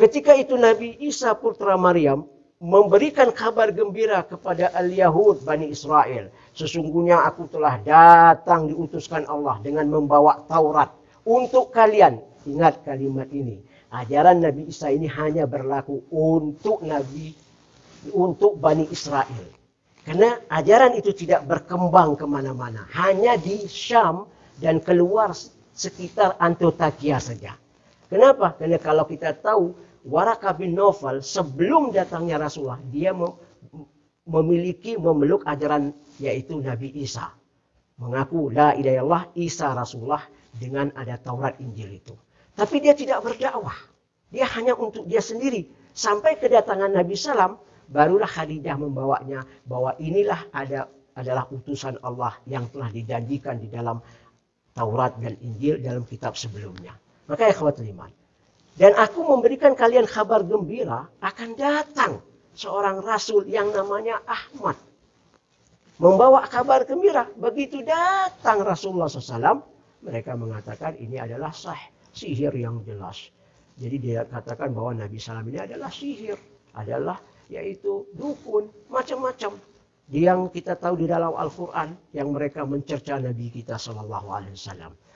Ketika itu Nabi Isa putra Maryam memberikan kabar gembira kepada al-Yahud Bani Israel. Sesungguhnya aku telah datang diutuskan Allah dengan membawa Taurat untuk kalian. Ingat kalimat ini. Ajaran Nabi Isa ini hanya berlaku untuk Bani Israel. Karena ajaran itu tidak berkembang kemana-mana. Hanya di Syam dan keluar sekitar Antioquia saja. Kenapa? Karena kalau kita tahu Waraqah bin Nawfal sebelum datangnya Rasulullah, dia memeluk ajaran yaitu Nabi Isa. Mengaku la ilaha illallah Isa Rasulullah dengan ada Taurat Injil itu. Tapi dia tidak berdakwah. Dia hanya untuk dia sendiri. Sampai kedatangan Nabi Sallam, barulah Khadijah membawanya bahwa inilah adalah utusan Allah yang telah dijanjikan di dalam Taurat dan Injil dalam kitab sebelumnya. Maka ikhwatul iman. Dan aku memberikan kalian kabar gembira akan datang seorang rasul yang namanya Ahmad. Membawa kabar gembira. Begitu datang Rasulullah SAW, mereka mengatakan ini adalah sihir yang jelas. Jadi dia katakan bahwa Nabi SAW ini adalah sihir. Adalah yaitu dukun, macam-macam. Yang kita tahu di dalam Al-Quran yang mereka mencerca Nabi kita SAW.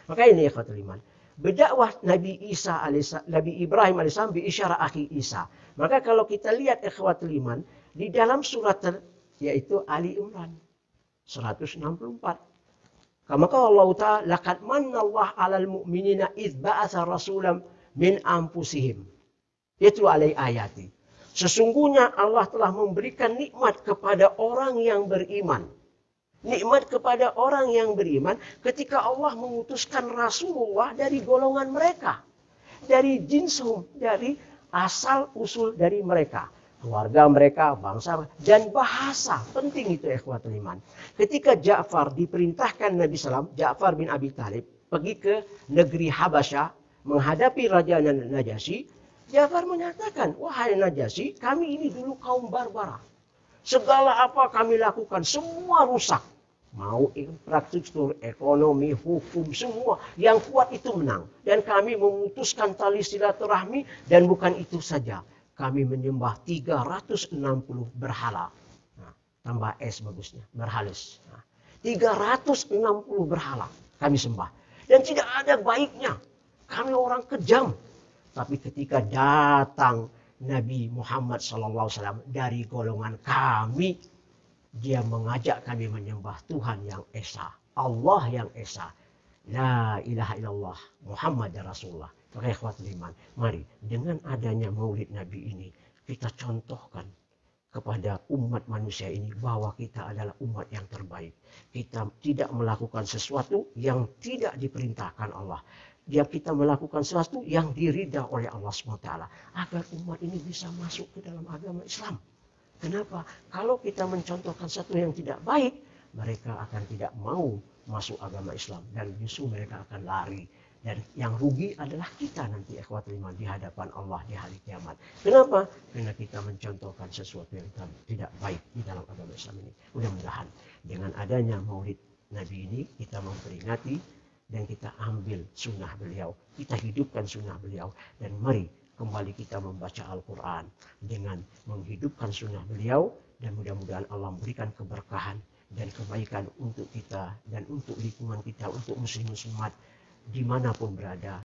Maka ini ikhwatul iman. Berdakwah Nabi Ibrahim alaihissalam bi isyarah akhi Isa. Maka kalau kita lihat ikhwatul iman di dalam surat yaitu Ali Imran 164. Maka Allah Ta'ala laqad manna Allah 'alal mu'minina idz ba'atsa rasulan min anfusihim yatlu alai ayati. Sesungguhnya Allah telah memberikan nikmat kepada orang yang beriman. Nikmat kepada orang yang beriman ketika Allah mengutuskan Rasulullah dari golongan mereka. Dari jinsum, dari asal-usul dari mereka. Keluarga mereka, bangsa, dan bahasa. Penting itu ikhwatul iman. Ketika Ja'far diperintahkan Nabi SAW, Ja'far bin Abi Thalib, pergi ke negeri Habasyah, menghadapi Raja Najasyi, Ja'far menyatakan, wahai Najasyi, kami ini dulu kaum barbara. Segala apa kami lakukan, semua rusak. Mau infrastruktur, ekonomi, hukum, semua. Yang kuat itu menang. Dan kami memutuskan tali silaturahmi. Dan bukan itu saja. Kami menyembah 360 berhala. Nah, tambah S bagusnya. Berhalis. Nah, 360 berhala kami sembah. Dan tidak ada baiknya. Kami orang kejam. Tapi ketika datang Nabi Muhammad SAW dari golongan kami, dia mengajak kami menyembah Tuhan yang Esa. Allah yang Esa. La ilaha illallah Muhammad Rasulullah. Maka ikhwatul iman, mari dengan adanya maulid Nabi ini kita contohkan kepada umat manusia ini bahwa kita adalah umat yang terbaik. Kita tidak melakukan sesuatu yang tidak diperintahkan Allah. Kita melakukan sesuatu yang diridha oleh Allah SWT. Agar umat ini bisa masuk ke dalam agama Islam. Kenapa? Kalau kita mencontohkan sesuatu yang tidak baik, mereka akan tidak mau masuk agama Islam. Dan justru mereka akan lari. Dan yang rugi adalah kita nanti ikhwatul iman di hadapan Allah di hari kiamat. Kenapa? Karena kita mencontohkan sesuatu yang tidak baik di dalam agama Islam ini. Mudah-mudahan dengan adanya maulid Nabi ini kita memperingati dan kita ambil sunnah beliau. Kita hidupkan sunnah beliau. Dan mari kembali kita membaca Al-Quran dengan menghidupkan sunnah beliau. Dan mudah-mudahan Allah memberikan keberkahan dan kebaikan untuk kita dan untuk lingkungan kita, untuk muslim-muslimat dimanapun berada